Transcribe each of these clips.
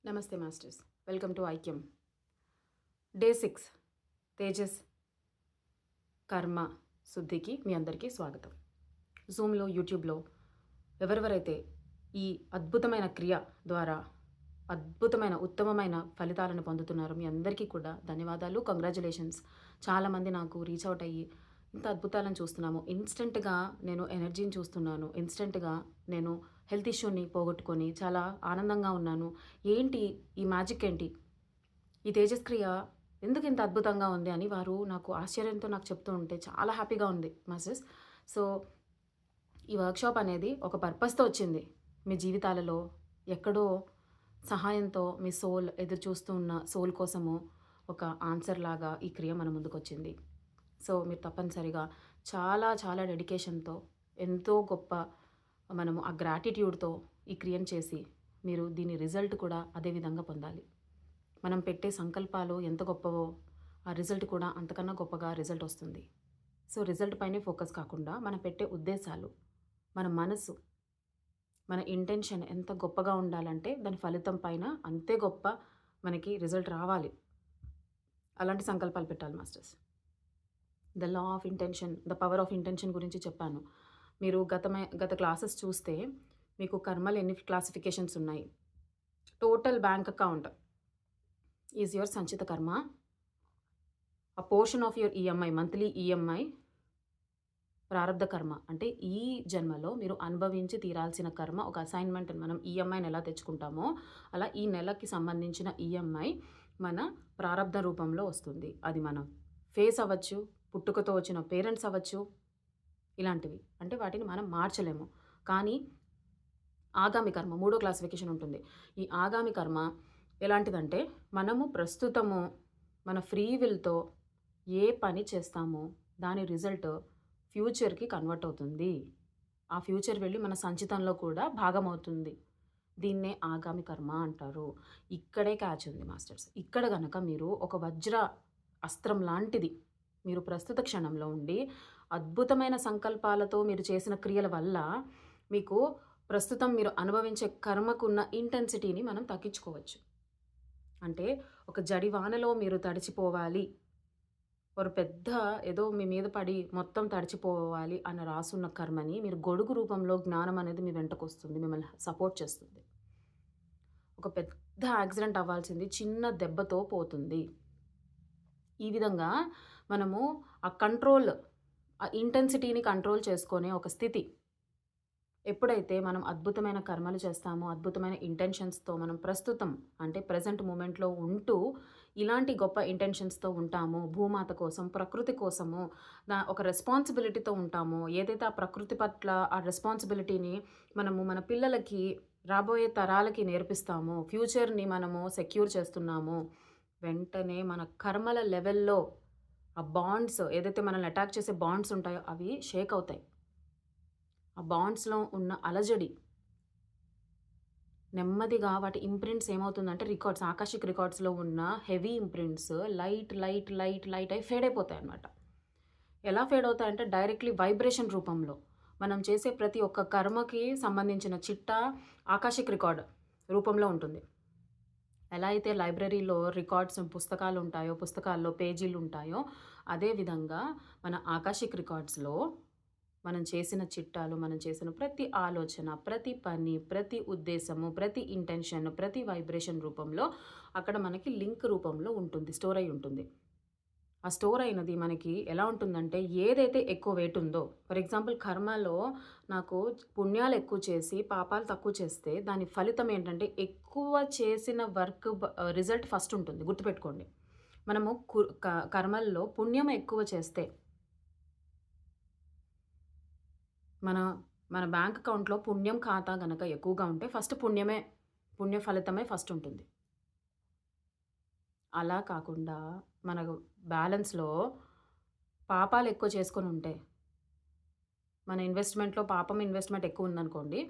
నమస్తే masters, welcome to ఐక్యం. Day 6 Tejas కర్మ శుద్ధికి మీ అందరికీ స్వాగతం. జూమ్లో, యూట్యూబ్లో ఎవరెవరైతే ఈ అద్భుతమైన క్రియ ద్వారా అద్భుతమైన ఉత్తమమైన ఫలితాలను పొందుతున్నారో మీ అందరికీ కూడా ధన్యవాదాలు, కంగ్రాచులేషన్స్. చాలామంది నాకు రీచ్ అవుట్ అయ్యి ఇంత అద్భుతాలను చూస్తున్నాము, ఇన్స్టెంట్గా నేను ఎనర్జీని చూస్తున్నాను, ఇన్స్టెంట్గా నేను హెల్త్ ఇష్యూని పోగొట్టుకొని చాలా ఆనందంగా ఉన్నాను. ఏంటి ఈ మ్యాజిక్, ఏంటి ఈ తేజస్క్రియ ఎందుకు ఇంత అద్భుతంగా ఉంది అని వారు నాకు ఆశ్చర్యంతో నాకు చెప్తూ ఉంటే చాలా హ్యాపీగా ఉంది మాస్టర్స్. సో ఈ వర్క్షాప్ అనేది ఒక పర్పస్తో వచ్చింది. మీ జీవితాలలో ఎక్కడో సహాయంతో మీ సోల్ ఎదురు చూస్తూ ఉన్న సోల్ కోసము ఒక ఆన్సర్ లాగా ఈ క్రియ మన ముందుకు వచ్చింది. సో మీరు తప్పనిసరిగా చాలా చాలా డెడికేషన్తో, ఎంతో గొప్ప మనము ఆ గ్రాటిట్యూడ్తో ఈ క్రియను చేసి మీరు దీని రిజల్ట్ కూడా అదే విధంగా పొందాలి. మనం పెట్టే సంకల్పాలు ఎంత గొప్పవో ఆ రిజల్ట్ కూడా అంతకన్నా గొప్పగా రిజల్ట్ వస్తుంది. సో రిజల్ట్ పైనే ఫోకస్ కాకుండా మనం పెట్టే ఉద్దేశాలు, మన మనసు, మన ఇంటెన్షన్ ఎంత గొప్పగా ఉండాలంటే దాని ఫలితం పైన అంతే గొప్ప మనకి రిజల్ట్ రావాలి. అలాంటి సంకల్పాలు పెట్టాలి masters. The law of intention, the power of intention గురించి చెప్పాను. మీరు గత క్లాసెస్ చూస్తే మీకు కర్మలు ఎన్ని క్లాసిఫికేషన్స్ ఉన్నాయి. Total bank account is your సంచిత కర్మ. A portion of your EMI, monthly EMI ప్రారంధ కర్మ. అంటే ఈ జన్మలో మీరు అనుభవించి తీరాల్సిన కర్మ, ఒక అసైన్మెంట్. మనం ఈఎంఐని ఎలా తెచ్చుకుంటామో అలా ఈ నెలకి సంబంధించిన ఈఎంఐ మన ప్రారంధ రూపంలో వస్తుంది. అది మనం ఫేస్ అవ్వచ్చు, పుట్టుకతో వచ్చిన పేరెంట్స్ అవ్వచ్చు, ఇలాంటివి. అంటే వాటిని మనం మార్చలేము. కానీ ఆగామి కర్మ, 3వ క్లాసిఫికేషన్ ఉంటుంది. ఈ ఆగామి కర్మ ఎలాంటిదంటే మనము ప్రస్తుతము మన ఫ్రీ విల్తో ఏ పని చేస్తామో దాని రిజల్ట్ ఫ్యూచర్కి కన్వర్ట్ అవుతుంది. ఆ ఫ్యూచర్ వెళ్ళి మన సంచితంలో కూడా భాగం అవుతుంది. దీన్నే ఆగామి కర్మ అంటారు. ఇక్కడే క్యాచ్ ఉంది మాస్టర్స్. ఇక్కడ కనుక మీరు ఒక వజ్ర అస్త్రం లాంటిది మీరు ప్రస్తుత క్షణంలో ఉండి అద్భుతమైన సంకల్పాలతో మీరు చేసిన క్రియల వల్ల మీకు ప్రస్తుతం మీరు అనుభవించే కర్మకున్న ఇంటెన్సిటీని మనం తగ్గించుకోవచ్చు. అంటే ఒక జడివానలో మీరు తడిచిపోవాలి, ఒక పెద్ద ఏదో మీ మీద పడి మొత్తం తడిచిపోవాలి అని రాసున్న కర్మని మీరు గొడుగు రూపంలో జ్ఞానం అనేది మీ వెంటకు వస్తుంది, మిమ్మల్ని సపోర్ట్ చేస్తుంది. ఒక పెద్ద యాక్సిడెంట్ అవ్వాల్సింది చిన్న దెబ్బతో పోతుంది. ఈ విధంగా మనము ఆ కంట్రోల్, ఆ ఇంటెన్సిటీని కంట్రోల్ చేసుకునే ఒక స్థితి. ఎప్పుడైతే మనం అద్భుతమైన కర్మలు చేస్తామో, అద్భుతమైన ఇంటెన్షన్స్తో మనం ప్రస్తుతం అంటే ప్రజెంట్ మూమెంట్లో ఉంటూ ఇలాంటి గొప్ప ఇంటెన్షన్స్తో ఉంటామో, భూమాత కోసం, ప్రకృతి కోసము ఒక రెస్పాన్సిబిలిటీతో ఉంటామో, ఏదైతే ఆ ప్రకృతి పట్ల ఆ రెస్పాన్సిబిలిటీని మనము మన పిల్లలకి, రాబోయే తరాలకి నేర్పిస్తామో, ఫ్యూచర్ని మనము సెక్యూర్ చేస్తున్నామో, వెంటనే మన కర్మల లెవెల్లో ఆ బాండ్స్, ఏదైతే మనల్ని అటాక్ చేసే బాండ్స్ ఉంటాయో అవి షేక్ అవుతాయి. ఆ బాండ్స్లో ఉన్న అలజడి నెమ్మదిగా వాటి ఇంప్రింట్స్ ఏమవుతుందంటే రికార్డ్స్, ఆకాశిక్ రికార్డ్స్లో ఉన్న heavy imprints light light light light అయి ఫేడ్ అయిపోతాయి అన్నమాట. ఎలా ఫేడ్ అవుతాయంటే డైరెక్ట్లీ వైబ్రేషన్ రూపంలో మనం చేసే ప్రతి ఒక్క కర్మకి సంబంధించిన చిట్టా ఆకాశిక్ రికార్డ్ రూపంలో ఉంటుంది. ఎలా అయితే లైబ్రరీలో రికార్డ్స్, పుస్తకాలు ఉంటాయో, పుస్తకాల్లో పేజీలు ఉంటాయో, అదేవిధంగా మన ఆకాశిక్ రికార్డ్స్లో మనం చేసిన చిట్టాలు, మనం చేసిన ప్రతి ఆలోచన, ప్రతి పని, ప్రతి ఉద్దేశము, ప్రతి ఇంటెన్షన్, ప్రతి వైబ్రేషన్ రూపంలో అక్కడ మనకి లింక్ రూపంలో ఉంటుంది, స్టోర్ అయి ఉంటుంది. ఆ స్టోర్ అయినది మనకి ఎలా ఉంటుందంటే ఏదైతే ఎక్కువ వెయిట్ ఉందో, ఫర్ ఎగ్జాంపుల్ కర్మలో నాకు పుణ్యాలు ఎక్కువ చేసి పాపాలు తక్కువ చేస్తే దాని ఫలితం ఏంటంటే ఎక్కువ చేసిన వర్క్ రిజల్ట్ ఫస్ట్ ఉంటుంది. గుర్తుపెట్టుకోండి. మనము కర్మల్లో పుణ్యం ఎక్కువ చేస్తే మన బ్యాంక్ అకౌంట్లో పుణ్యం ఖాతా కనుక ఎక్కువగా ఉంటే ఫస్ట్ పుణ్య ఫలితమే ఫస్ట్ ఉంటుంది. అలా కాకుండా మన బ్యాలెన్స్లో పాపాలు ఎక్కువ చేసుకొని ఉంటే, మన ఇన్వెస్ట్మెంట్లో పాపం ఇన్వెస్ట్మెంట్ ఎక్కువ ఉందనుకోండి,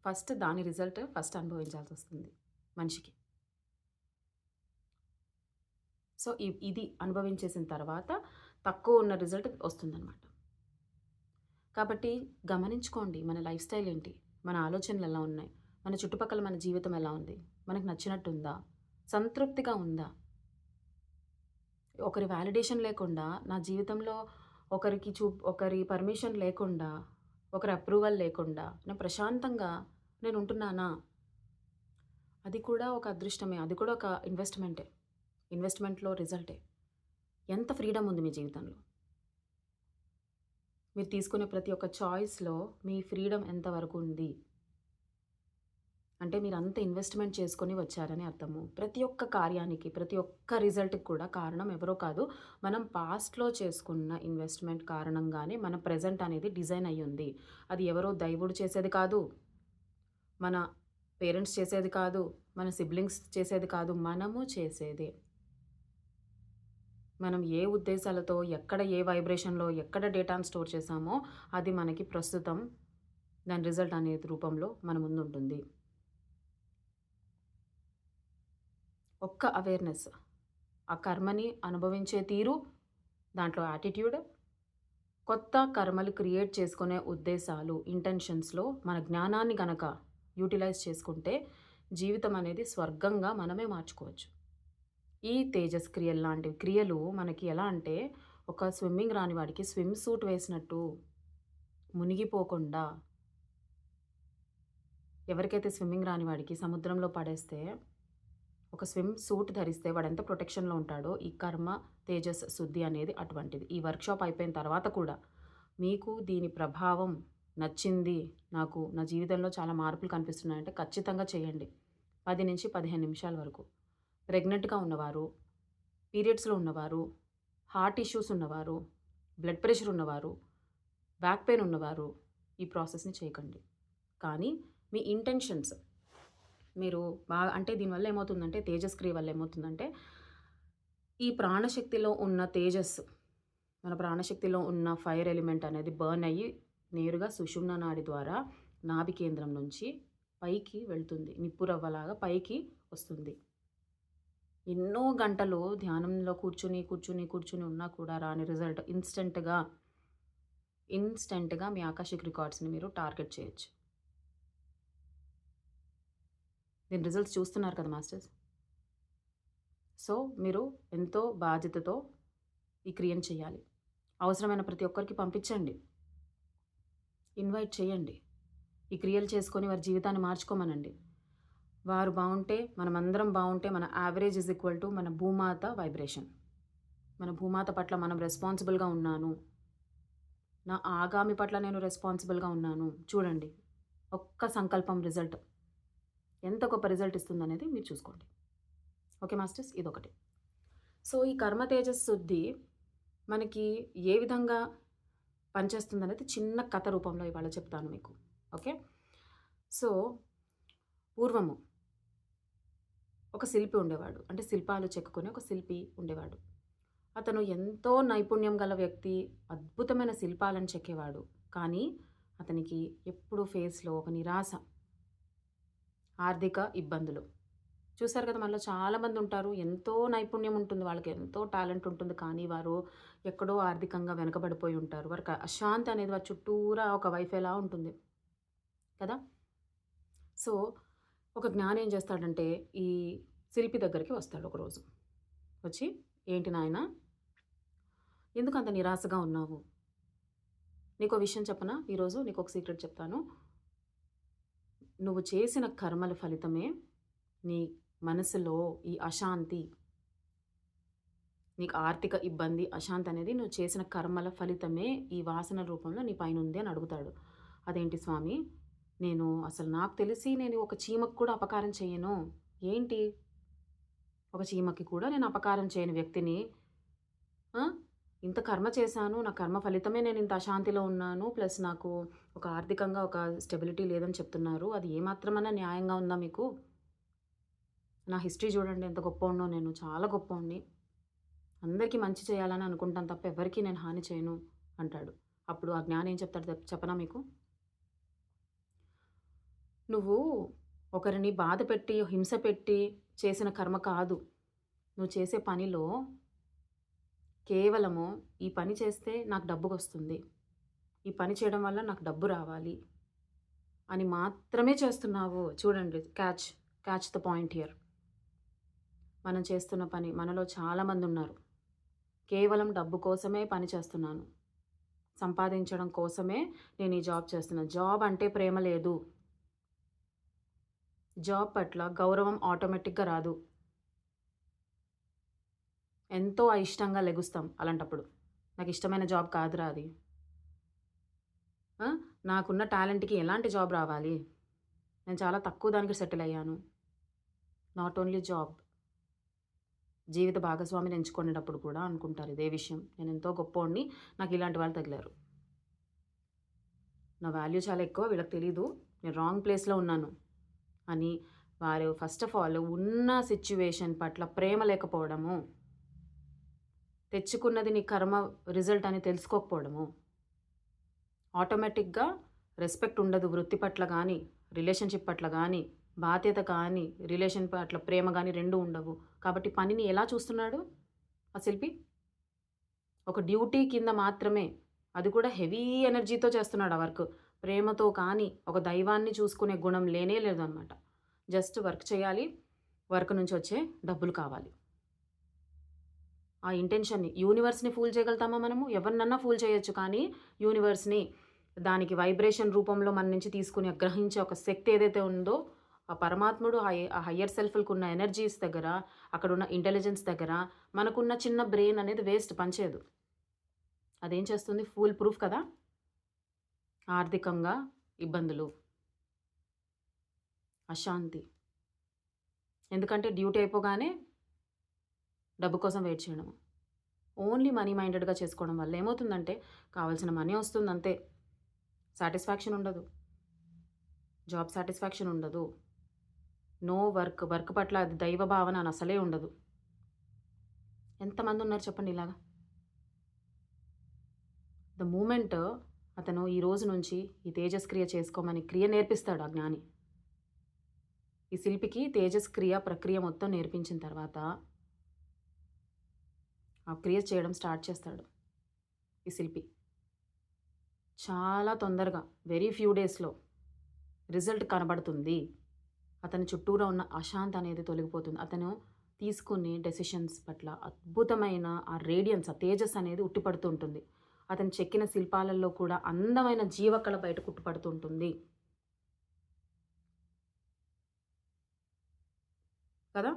ఫస్ట్ దాని రిజల్ట్ ఫస్ట్ అనుభవించాల్సి వస్తుంది మనిషికి. సో ఇది అనుభవించేసిన తర్వాత తక్కువ ఉన్న రిజల్ట్ వస్తుందన్నమాట. కాబట్టి గమనించుకోండి, మన లైఫ్ స్టైల్ ఏంటి, మన ఆలోచనలు ఎలా ఉన్నాయి, మన చుట్టుపక్కల మన జీవితం ఎలా ఉంది. మనకు నచ్చినట్టుందా? సంతృప్తిగా ఉందా? ఒకరి వాలిడేషన్ లేకుండా నా జీవితంలో ఒకరి పర్మిషన్ లేకుండా, ఒకరి అప్రూవల్ లేకుండా నేను ప్రశాంతంగా నేను ఉంటున్నానా? అది కూడా ఒక అదృష్టమే. అది కూడా ఒక ఇన్వెస్ట్‌మెంటే. ఇన్వెస్ట్‌మెంట్‌లో రిజల్టే. ఎంత ఫ్రీడమ్ ఉంది మీ జీవితంలో? మీరు తీసుకునే ప్రతి ఒక్క చాయిస్‌లో మీ ఫ్రీడమ్ ఎంతవరకు ఉంది? అంటే మీరంత ఇన్వెస్ట్‌మెంట్ చేసుకొని వచ్చారని అర్థము. ప్రతి ఒక్క కార్యానికి, ప్రతి ఒక్క రిజల్ట్‌కి కూడా కారణం ఎవరో కాదు. మనం పాస్ట్‌లో చేసుకున్న ఇన్వెస్ట్‌మెంట్ కారణంగానే మన ప్రెజెంట్ అనేది డిజైన్ అయ్యుంది. అది ఎవరో దైవుడు చేసేది కాదు. మన పేరెంట్స్ చేసేది కాదు. మన సిబ్లింగ్స్ చేసేది కాదు. మనము చేసేదే. మనం ఏ ఉద్దేశాలతో, ఎక్కడ ఏ వైబ్రేషన్‌లో, ఎక్కడ డేటాను స్టోర్ చేశామో అది మనకి ప్రస్తుతం దాని రిజల్ట్ అనేది రూపంలో మన ముందుంటుంది. ఒక్క అవేర్‌నెస్. ఆ కర్మని అనుభవించే తీరు, దాంట్లో యాటిట్యూడ్, కొత్త కర్మలు క్రియేట్ చేసుకునే ఉద్దేశాలు, ఇంటెన్షన్స్‌లో మన జ్ఞానాన్ని గనక యుటిలైజ్ చేసుకుంటే జీవితం అనేది స్వర్గంగా మనమే మార్చుకోవచ్చు. ఈ తేజస్ క్రియలు లాంటి క్రియలు మనకి ఎలా అంటే, ఒక స్విమ్మింగ్ రాని వాడికి స్విమ్ సూట్ వేసినట్టు మునిగిపోకుండా, ఎవరికైతే స్విమ్మింగ్ రాని వాడికి సముద్రంలో పడేస్తే, ఒక స్విమ్ సూట్ ధరిస్తే వాడెంత ప్రొటెక్షన్‌లో ఉంటాడో, ఈ కర్మ, తేజస్, శుద్ధి అనేది అటువంటిది. ఈ వర్క్‌షాప్ అయిపోయిన తర్వాత కూడా మీకు దీని ప్రభావం నచ్చింది, నాకు నా జీవితంలో చాలా మార్పులు కనిపిస్తున్నాయంటే ఖచ్చితంగా చేయండి. 10-15 నిమిషాల వరకు. ప్రెగ్నెంట్‌గా ఉన్నవారు, పీరియడ్స్‌లో ఉన్నవారు, హార్ట్ ఇష్యూస్ ఉన్నవారు, బ్లడ్ ప్రెషర్ ఉన్నవారు, బ్యాక్ పెయిన్ ఉన్నవారు ఈ ప్రాసెస్‌ని చేయకండి. కానీ మీ ఇంటెన్షన్స్ మీరు బాగా అంటే దీనివల్ల ఏమవుతుందంటే తేజస్ క్రియ వల్ల ఏమవుతుందంటే, ఈ ప్రాణశక్తిలో ఉన్న తేజస్సు, మన ప్రాణశక్తిలో ఉన్న ఫైర్ ఎలిమెంట్ అనేది బర్న్ అయ్యి నేరుగా సుషుమ్న నాడి ద్వారా నాభి కేంద్రం నుంచి పైకి వెళ్తుంది. నిప్పురవ్వలాగా పైకి వస్తుంది. ఎన్నో గంటలు ధ్యానంలో కూర్చుని ఉన్నా కూడా రాని రిజల్ట్ ఇన్‌స్టంట్‌గా మీ ఆకాషిక్ రికార్డ్స్‌ని మీరు టార్గెట్ చేయొచ్చు. దీని రిజల్ట్స్ చూస్తున్నారు కదా మాస్టర్స్. సో, మీరు ఎంతో బాధ్యతతో ఈ క్రియను చేయాలి. అవసరమైన ప్రతి ఒక్కరికి పంపించండి. ఇన్వైట్ చేయండి. ఈ క్రియలు చేసుకొని వారి జీవితాన్ని మార్చుకోమనండి. వారు బావుంటే, మనమందరం బావుంటే మన యావరేజ్ ఈజ్ ఈక్వల్ టు మన భూమాత వైబ్రేషన్. మన భూమాత పట్ల మనం రెస్పాన్సిబుల్‌గా ఉన్నాను. నా ఆగామి పట్ల నేను రెస్పాన్సిబుల్‌గా ఉన్నాను. చూడండి. ఒక్క సంకల్పం రిజల్ట్ ఎంత గొప్ప రిజల్ట్ ఇస్తుందనేది మీరు చూసుకోండి. ఓకే మాస్టర్స్, ఇదొకటి. సో, ఈ కర్మ తేజస్ శుద్ధి మనకి ఏ విధంగా పనిచేస్తుందనేది చిన్న కథ రూపంలో ఇవాళ చెప్తాను మీకు. ఓకే. సో, పూర్వము ఒక శిల్పి ఉండేవాడు. అంటే శిల్పాలు చెక్కుకునే ఒక శిల్పి ఉండేవాడు. అతను ఎంతో నైపుణ్యం గల వ్యక్తి. అద్భుతమైన శిల్పాలను చెక్కేవాడు. కానీ అతనికి ఎప్పుడూ ఫేస్‌లో ఒక నిరాశ, ఆర్థిక ఇబ్బందులు. చూసారు కదా! మనలో చాలామంది ఉంటారు. ఎంతో నైపుణ్యం ఉంటుంది. వాళ్ళకి ఎంతో టాలెంట్ ఉంటుంది. కానీ వారు ఎక్కడో ఆర్థికంగా వెనకబడిపోయి ఉంటారు. వారికి అశాంతి అనేది వారి చుట్టూరా ఒక వైఫైలా ఉంటుంది. కదా! సో, ఒక జ్ఞాని ఏం చేస్తాడంటే ఈ శిల్పి దగ్గరికి వస్తాడు ఒకరోజు. వచ్చి, "ఏంటి నాయనా? ఎందుకు అంత నిరాశగా ఉన్నావు? నీకో విషయం చెప్పనా? ఈరోజు నీకొక సీక్రెట్ చెప్తాను. నువ్వు చేసిన కర్మల ఫలితమే నీ మనసులో ఈ అశాంతి, నీకు ఆర్థిక ఇబ్బంది, అశాంతి అనేది నువ్వు చేసిన కర్మల ఫలితమే ఈ వాసన రూపంలో నీ పైనుంది" అని అడుగుతాడు. "అదేంటి స్వామి? నాకు తెలిసి నేను ఒక చీమకు కూడా అపకారం చేయను. ఏంటి? ఒక చీమకి కూడా నేను అపకారం చేయని వ్యక్తిని, ఆ! ఇంత కర్మ చేశాను. నా కర్మ ఫలితమే నేను ఇంత అశాంతిలో ఉన్నాను. ప్లస్ నాకు ఒక ఆర్థికంగా ఒక స్టెబిలిటీ లేదని చెప్తున్నారు. అది ఏమాత్రమన్నా న్యాయంగా ఉందా మీకు? నా హిస్టరీ చూడండి ఎంత గొప్పోడినో నేను. చాలా గొప్పోడిని. అందరికీ మంచి చేయాలని అనుకుంటాను తప్ప ఎవ్వరికీ నేను హాని చేయను" అంటాడు. అప్పుడు ఆ జ్ఞాని ఏం చెప్తాడో చెప్పనా మీకు? "నువ్వు ఒకరిని బాధపెట్టి, హింస పెట్టి చేసిన కర్మ కాదు. నువ్వు చేసే పనిలో కేవలము ఈ పని చేస్తే నాకు డబ్బుకొస్తుంది. ఈ పని చేయడం వల్ల నాకు డబ్బు రావాలి అని మాత్రమే చేస్తున్నావు." చూడండి, catch. Catch the point here. మనం చేస్తున్న పని, మనలో చాలామంది ఉన్నారు. కేవలం డబ్బు కోసమే పని చేస్తున్నాను, సంపాదించడం కోసమే నేను ఈ జాబ్ చేస్తున్నాను. జాబ్ అంటే ప్రేమ లేదు. జాబ్ పట్ల గౌరవం ఆటోమేటిక్గా రాదు. ఎంతో అయిష్టంగా లెగుస్తాం అలాంటప్పుడు. నాకు ఇష్టమైన జాబ్ కాదురా అది. నాకున్న టాలెంట్‌కి ఎలాంటి జాబ్ రావాలి? నేను చాలా తక్కువ దానికి సెటిల్ అయ్యాను. నాట్ ఓన్లీ జాబ్, జీవిత భాగస్వామిని ఎంచుకునేటప్పుడు కూడా అనుకుంటారు ఇదే విషయం. నేను ఎంతో గొప్పోడిని, నాకు ఇలాంటి వాళ్ళు తగిలారు. నా వాల్యూ చాలా ఎక్కువ, వీళ్ళకి తెలీదు, నేను రాంగ్ ప్లేస్‌లో ఉన్నాను అని వారు ఫస్ట్ ఆఫ్ ఆల్ ఉన్న సిట్యుయేషన్ పట్ల ప్రేమ లేకపోవడము, తెచ్చుకున్నది నీ కర్మ రిజల్ట్ అని తెలుసుకోకపోవడము, ఆటోమేటిక్‌గా రెస్పెక్ట్ ఉండదు వృత్తి పట్ల కానీ, రిలేషన్షిప్ పట్ల కానీ, బాధ్యత కానీ, రిలేషన్ పట్ల ప్రేమ కానీ రెండూ ఉండవు. కాబట్టి పనిని ఎలా చూస్తున్నాడు ఆ శిల్పి? ఒక డ్యూటీ కింద మాత్రమే, అది కూడా హెవీ ఎనర్జీతో చేస్తున్నాడు ఆ వర్క్. ప్రేమతో కానీ, ఒక దైవాన్ని చూసుకునే గుణం లేనే లేదనమాట. జస్ట్ వర్క్ చేయాలి, వర్క్ నుంచి వచ్చే డబ్బులు కావాలి. ఆ ఇంటెన్షన్‌ని, యూనివర్స్‌ని ఫూల్ చేయగలుగుతామా మనము? ఎవరినన్నా ఫూల్ చేయొచ్చు, కానీ యూనివర్స్‌ని, దానికి వైబ్రేషన్ రూపంలో మన నుంచి తీసుకుని గ్రహించే ఒక శక్తి ఏదైతే ఉందో, ఆ పరమాత్ముడు ఆ హయ్యర్ సెల్ఫ్‌లకున్న ఎనర్జీస్ దగ్గర, అక్కడున్న ఇంటెలిజెన్స్ దగ్గర మనకున్న చిన్న బ్రెయిన్ అనేది వేస్ట్, పనిచేయదు. అదేం చేస్తుంది? ఫూల్ ప్రూఫ్ కదా! ఆర్థికంగా ఇబ్బందులు, అశాంతి. ఎందుకంటే డ్యూటీ అయిపోగానే డబ్బు కోసం వెయిట్ చేయడం, ఓన్లీ మనీ మైండెడ్‌గా చేసుకోవడం వల్ల ఏమవుతుందంటే, కావాల్సిన మనీ వస్తుంది అంతే, సాటిస్ఫాక్షన్ ఉండదు, జాబ్ సాటిస్ఫాక్షన్ ఉండదు, నో వర్క్, వర్క్ పట్ల అది దైవ భావన అని అసలే ఉండదు. ఎంతమంది ఉన్నారు చెప్పండి ఇలాగా? ద మూమెంట్ అతను ఈ రోజు నుంచి ఈ తేజస్ క్రియ చేసుకోమని క్రియ నేర్పిస్తాడు ఆ జ్ఞాని. ఈ శిల్పికి తేజస్ క్రియ ప్రక్రియ మొత్తం నేర్పించిన తర్వాత ఆ క్రియ చేయడం స్టార్ట్ చేస్తాడు ఈ శిల్పి. చాలా తొందరగా, వెరీ ఫ్యూ డేస్‌లో రిజల్ట్ కనబడుతుంది. అతని చుట్టూరా ఉన్న అశాంతి అనేది తొలగిపోతుంది. అతను తీసుకునే డెసిషన్స్ పట్ల అద్భుతమైన ఆ రేడియన్స్, ఆ తేజస్ అనేది ఉట్టిపడుతూ ఉంటుంది. అతను చెక్కిన శిల్పాలలో కూడా అందమైన జీవకళ బయట కుట్టుపడుతూ ఉంటుంది కదా!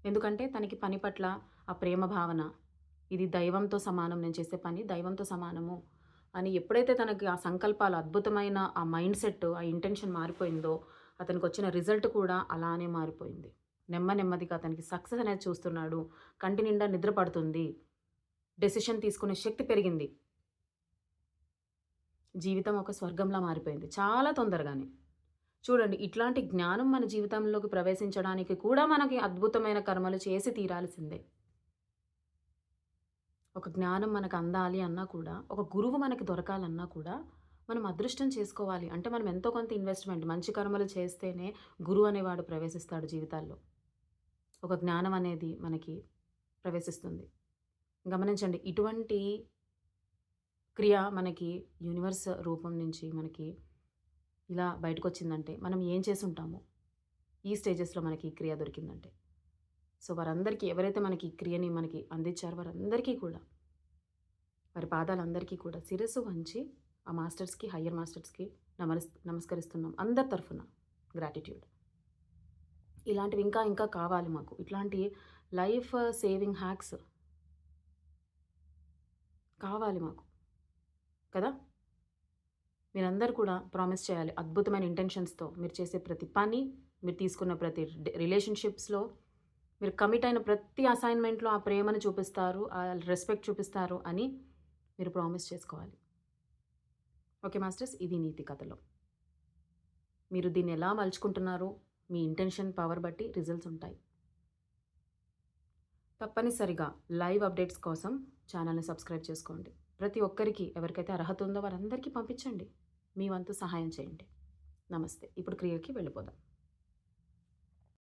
ఎందుకంటే తనకి పని పట్ల ఆ ప్రేమ భావన, ఇది దైవంతో సమానం, నేను చేసే పని దైవంతో సమానము అని ఎప్పుడైతే తనకి ఆ సంకల్పాలు, అద్భుతమైన ఆ మైండ్ సెట్, ఆ ఇంటెన్షన్ మారిపోయిందో, అతనికి వచ్చిన రిజల్ట్ కూడా అలానే మారిపోయింది. నెమ్మదిగా అతనికి సక్సెస్ అనేది చూస్తున్నాడు. కంటి నిండా నిద్ర పడుతుంది. డెసిషన్ తీసుకునే శక్తి పెరిగింది. జీవితం ఒక స్వర్గంలా మారిపోయింది చాలా తొందరగానే. చూడండి, ఇట్లాంటి జ్ఞానం మన జీవితంలోకి ప్రవేశించడానికి కూడా మనకి అద్భుతమైన కర్మలు చేసి తీరాల్సిందే. ఒక జ్ఞానం మనకు అందాలి అన్నా కూడా, ఒక గురువు మనకి దొరకాలన్నా కూడా మనం అదృష్టం చేసుకోవాలి. అంటే మనం ఎంతో కొంత ఇన్వెస్ట్‌మెంట్, మంచి కర్మలు చేస్తేనే గురువు అనేవాడు ప్రవేశిస్తాడు జీవితాల్లో. ఒక జ్ఞానం అనేది మనకి ప్రవేశిస్తుంది. గమనించండి, ఇటువంటి క్రియ మనకి యూనివర్స్ రూపం నుంచి మనకి ఇలా బయటకొచ్చిందంటే మనం ఏం చేసుంటాము? ఈ స్టేజెస్‌లో మనకి ఈ క్రియ దొరికిందంటే. సో, వారందరికీ, ఎవరైతే మనకి ఈ క్రియని మనకి అందించారో వారందరికీ కూడా, వారి పాదాలందరికీ కూడా శిరస్సు వంచి ఆ మాస్టర్స్‌కి, హయ్యర్ మాస్టర్స్‌కి నమస్కరిస్తున్నాం అందరి తరఫున. గ్రాటిట్యూడ్. ఇలాంటివి ఇంకా ఇంకా కావాలి మాకు. ఇట్లాంటి లైఫ్ సేవింగ్ హ్యాక్స్ కావాలి మాకు కదా! మీరందరూ కూడా ప్రామిస్ చేయాలి అద్భుతమైన ఇంటెన్షన్స్‌తో. మీరు చేసే ప్రతి పని, మీరు తీసుకున్న ప్రతి రిలేషన్‌షిప్స్‌లో, మీరు కమిట్ అయిన ప్రతి అసైన్‌మెంట్‌లో ఆ ప్రేమను చూపిస్తారు, ఆ రెస్పెక్ట్ చూపిస్తారు అని మీరు ప్రామిస్ చేసుకోవాలి. ఓకే మాస్టర్స్, ఇది నీతి కథలో. మీరు దీన్ని ఎలా మలుచుకుంటున్నారో, మీ ఇంటెన్షన్ పవర్ బట్టి రిజల్ట్స్ ఉంటాయి. తప్పనిసరిగా లైవ్ అప్డేట్స్ కోసం ఛానల్ని సబ్స్క్రైబ్ చేసుకోండి. ప్రతి ఒక్కరికి, ఎవరికైతే అర్హత ఉందో వారందరికీ పంపించండి. మీ వంతు సహాయం చేయండి. నమస్తే. ఇప్పుడు క్రియకి వెళ్ళిపోదాం.